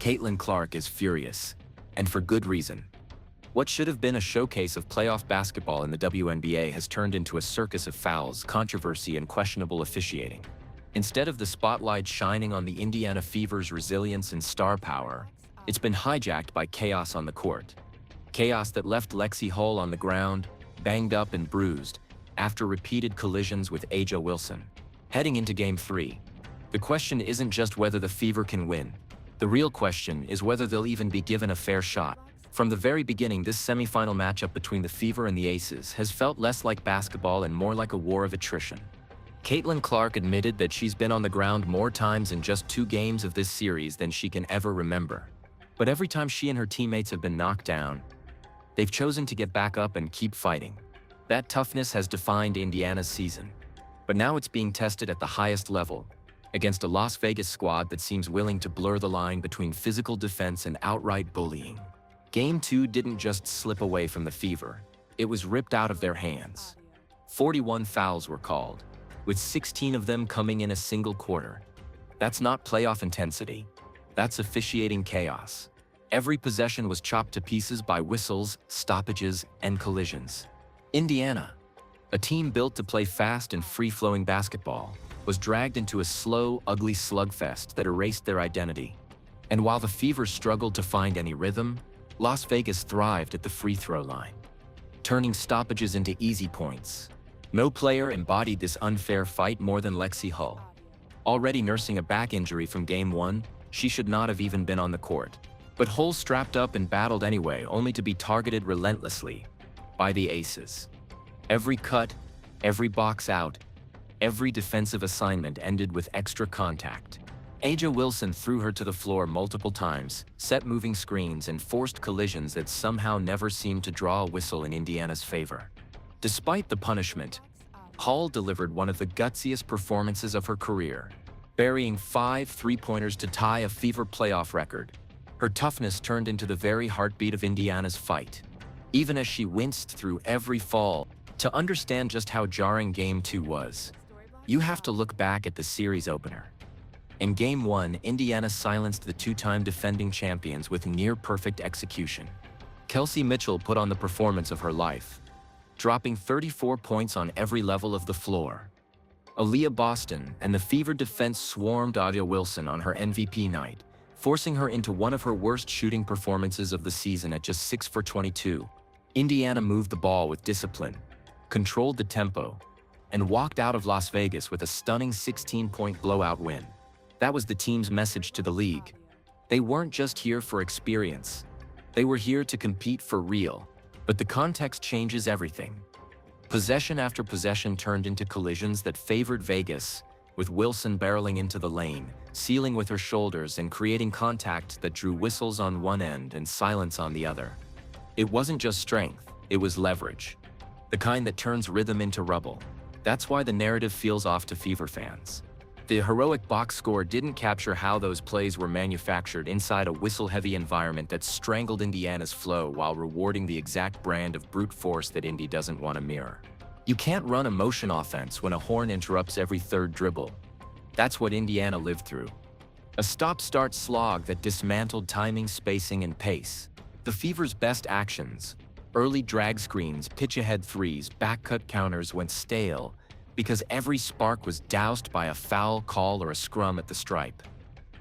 Caitlin Clark is furious, and for good reason. What should have been a showcase of playoff basketball in the WNBA has turned into a circus of fouls, controversy, and questionable officiating. Instead of the spotlight shining on the Indiana Fever's resilience and star power, it's been hijacked by chaos on the court. Chaos that left Lexie Hull on the ground, banged up and bruised, after repeated collisions with A'ja Wilson. Heading into Game 3, the question isn't just whether the Fever can win. The real question is whether they'll even be given a fair shot. From the very beginning, this semifinal matchup between the Fever and the Aces has felt less like basketball and more like a war of attrition. Caitlin Clark admitted that she's been on the ground more times in just 2 games of this series than she can ever remember. But every time she and her teammates have been knocked down, they've chosen to get back up and keep fighting. That toughness has defined Indiana's season. But now it's being tested at the highest level, against a Las Vegas squad that seems willing to blur the line between physical defense and outright bullying. Game 2 didn't just slip away from the Fever, it was ripped out of their hands. 41 fouls were called, with 16 of them coming in a single quarter. That's not playoff intensity, that's officiating chaos. Every possession was chopped to pieces by whistles, stoppages, and collisions. Indiana, a team built to play fast and free-flowing basketball, was dragged into a slow, ugly slugfest that erased their identity. And while the Fever struggled to find any rhythm, Las Vegas thrived at the free throw line, turning stoppages into easy points. No player embodied this unfair fight more than Lexie Hull. Already nursing a back injury from Game 1, she should not have even been on the court. But Hull strapped up and battled anyway, only to be targeted relentlessly by the Aces. Every cut, every box out, every defensive assignment ended with extra contact. A'ja Wilson threw her to the floor multiple times, set moving screens, and forced collisions that somehow never seemed to draw a whistle in Indiana's favor. Despite the punishment, Hull delivered one of the gutsiest performances of her career, burying 5 three-pointers to tie a Fever playoff record. Her toughness turned into the very heartbeat of Indiana's fight. Even as she winced through every fall, to understand just how jarring Game 2 was, you have to look back at the series opener. In Game 1, Indiana silenced the 2-time defending champions with near-perfect execution. Kelsey Mitchell put on the performance of her life, dropping 34 points on every level of the floor. Aaliyah Boston and the Fever defense swarmed A'ja Wilson on her MVP night, forcing her into one of her worst shooting performances of the season at just 6 for 22. Indiana moved the ball with discipline, controlled the tempo, and walked out of Las Vegas with a stunning 16-point blowout win. That was the team's message to the league. They weren't just here for experience. They were here to compete for real. But the context changes everything. Possession after possession turned into collisions that favored Vegas, with Wilson barreling into the lane, sealing with her shoulders and creating contact that drew whistles on one end and silence on the other. It wasn't just strength, it was leverage. The kind that turns rhythm into rubble. That's why the narrative feels off to Fever fans. The heroic box score didn't capture how those plays were manufactured inside a whistle-heavy environment that strangled Indiana's flow while rewarding the exact brand of brute force that Indy doesn't want to mirror. You can't run a motion offense when a horn interrupts every third dribble. That's what Indiana lived through. A stop-start slog that dismantled timing, spacing, and pace. The Fever's best actions, early drag screens, pitch-ahead threes, back-cut counters, went stale, because every spark was doused by a foul call or a scrum at the stripe.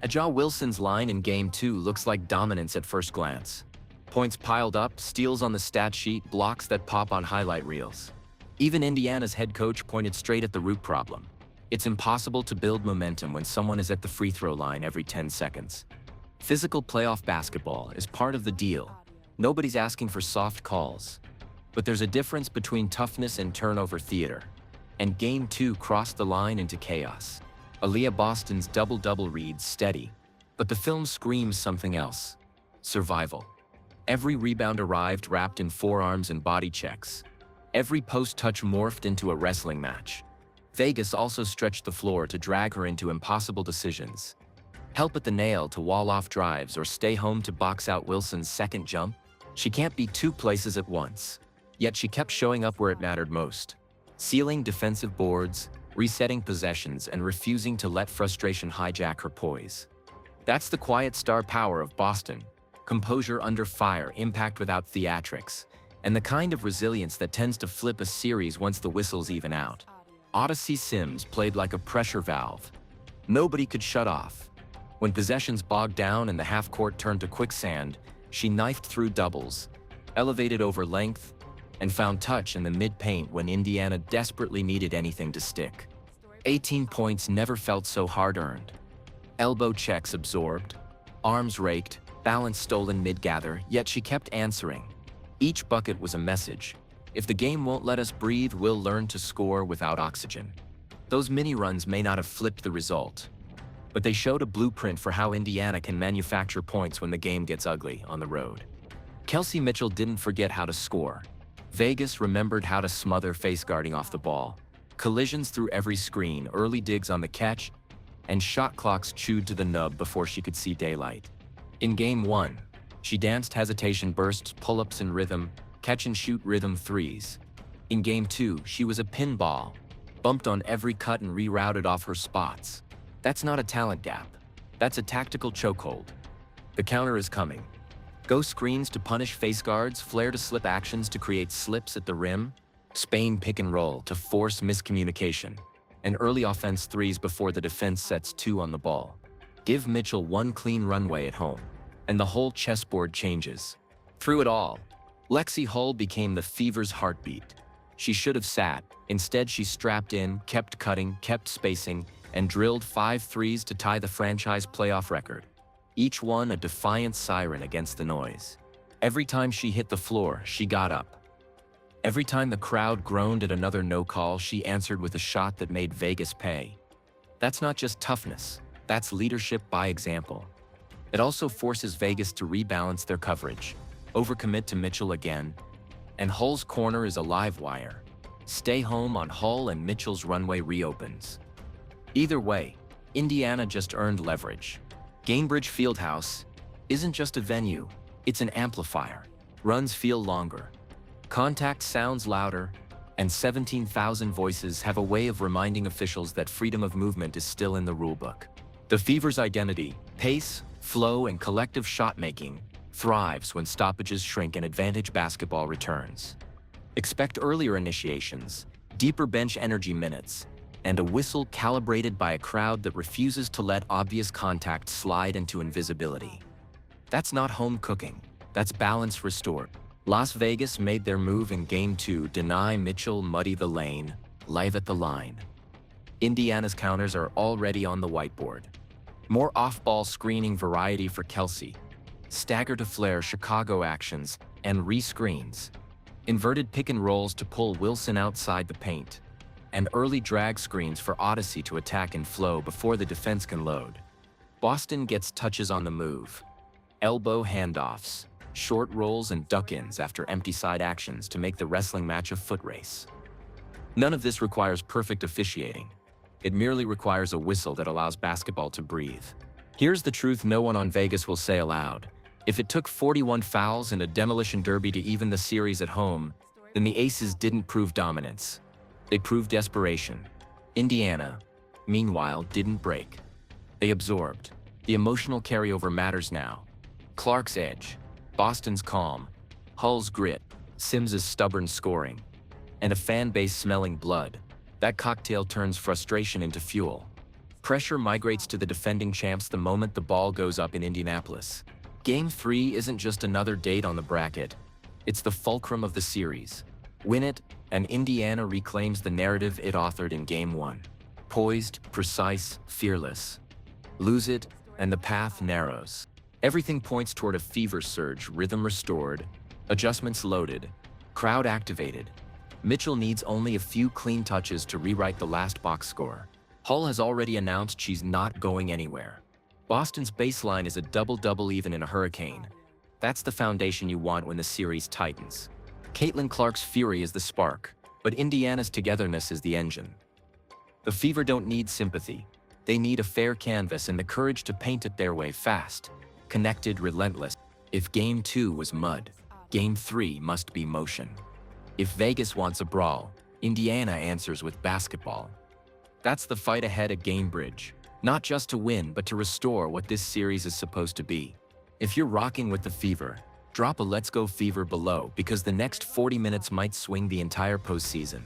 A'ja Wilson's line in Game 2 looks like dominance at first glance. Points piled up, steals on the stat sheet, blocks that pop on highlight reels. Even Indiana's head coach pointed straight at the root problem. It's impossible to build momentum when someone is at the free throw line every 10 seconds. Physical playoff basketball is part of the deal. Nobody's asking for soft calls. But there's a difference between toughness and turnover theater. And Game 2 crossed the line into chaos. Aaliyah Boston's double-double reads steady, but the film screams something else. Survival. Every rebound arrived wrapped in forearms and body checks. Every post-touch morphed into a wrestling match. Vegas also stretched the floor to drag her into impossible decisions. Help at the nail to wall off drives or stay home to box out Wilson's second jump? She can't be 2 places at once. Yet she kept showing up where it mattered most. Sealing defensive boards, resetting possessions, and refusing to let frustration hijack her poise. That's the quiet star power of Boston. Composure under fire, impact without theatrics, and the kind of resilience that tends to flip a series once the whistles even out. Odyssey Sims played like a pressure valve. Nobody could shut off. When possessions bogged down and the half-court turned to quicksand, she knifed through doubles, elevated over length, and found touch in the mid-paint when Indiana desperately needed anything to stick. 18 points never felt so hard-earned. Elbow checks absorbed, arms raked, balance stolen mid-gather, yet she kept answering. Each bucket was a message. If the game won't let us breathe, we'll learn to score without oxygen. Those mini-runs may not have flipped the result, but they showed a blueprint for how Indiana can manufacture points when the game gets ugly on the road. Kelsey Mitchell didn't forget how to score. Vegas remembered how to smother face guarding off the ball. Collisions through every screen, early digs on the catch, and shot clocks chewed to the nub before she could see daylight. In Game 1, she danced hesitation bursts, pull-ups in rhythm, catch-and-shoot rhythm threes. In Game 2, she was a pinball, bumped on every cut and rerouted off her spots. That's not a talent gap. That's a tactical chokehold. The counter is coming. Go screens to punish face guards, flare to slip actions to create slips at the rim, Spain pick and roll to force miscommunication, and early offense threes before the defense sets two on the ball. Give Mitchell one clean runway at home, and the whole chessboard changes. Through it all, Lexie Hull became the Fever's heartbeat. She should have sat. Instead, she strapped in, kept cutting, kept spacing, and drilled 5 threes to tie the franchise playoff record. Each one a defiant siren against the noise. Every time she hit the floor, she got up. Every time the crowd groaned at another no call, she answered with a shot that made Vegas pay. That's not just toughness, that's leadership by example. It also forces Vegas to rebalance their coverage, overcommit to Mitchell again, and Hull's corner is a live wire. Stay home on Hull and Mitchell's runway reopens. Either way, Indiana just earned leverage. Gainbridge Fieldhouse isn't just a venue, it's an amplifier. Runs feel longer. Contact sounds louder, and 17,000 voices have a way of reminding officials that freedom of movement is still in the rulebook. The Fever's identity, pace, flow, and collective shot-making thrives when stoppages shrink and advantage basketball returns. Expect earlier initiations, deeper bench energy minutes, and a whistle calibrated by a crowd that refuses to let obvious contact slide into invisibility. That's not home cooking, that's balance restored. Las Vegas made their move in Game 2, deny Mitchell, muddy the lane, live at the line. Indiana's counters are already on the whiteboard. More off-ball screening variety for Kelsey, stagger to flare Chicago actions, and re-screens. Inverted pick and rolls to pull Wilson outside the paint, and early drag screens for Odyssey to attack and flow before the defense can load. Boston gets touches on the move. Elbow handoffs, short rolls and duck-ins after empty side actions to make the wrestling match a foot race. None of this requires perfect officiating. It merely requires a whistle that allows basketball to breathe. Here's the truth no one on Vegas will say aloud. If it took 41 fouls and a demolition derby to even the series at home, then the Aces didn't prove dominance. They proved desperation. Indiana, meanwhile, didn't break. They absorbed. The emotional carryover matters now. Clark's edge, Boston's calm, Hull's grit, Sims's stubborn scoring, and a fan base smelling blood. That cocktail turns frustration into fuel. Pressure migrates to the defending champs the moment the ball goes up in Indianapolis. Game 3 isn't just another date on the bracket. It's the fulcrum of the series. Win it, and Indiana reclaims the narrative it authored in Game 1. Poised, precise, fearless. Lose it, and the path narrows. Everything points toward a fever surge, rhythm restored, adjustments loaded, crowd activated. Mitchell needs only a few clean touches to rewrite the last box score. Hull has already announced she's not going anywhere. Boston's baseline is a double-double even in a hurricane. That's the foundation you want when the series tightens. Caitlin Clark's fury is the spark, but Indiana's togetherness is the engine. The Fever don't need sympathy. They need a fair canvas and the courage to paint it their way fast, connected, relentless. If Game 2 was mud, Game 3 must be motion. If Vegas wants a brawl, Indiana answers with basketball. That's the fight ahead at Gainbridge. Not just to win, but to restore what this series is supposed to be. If you're rocking with the fever, drop a "Let's Go Fever" below, because the next 40 minutes might swing the entire postseason.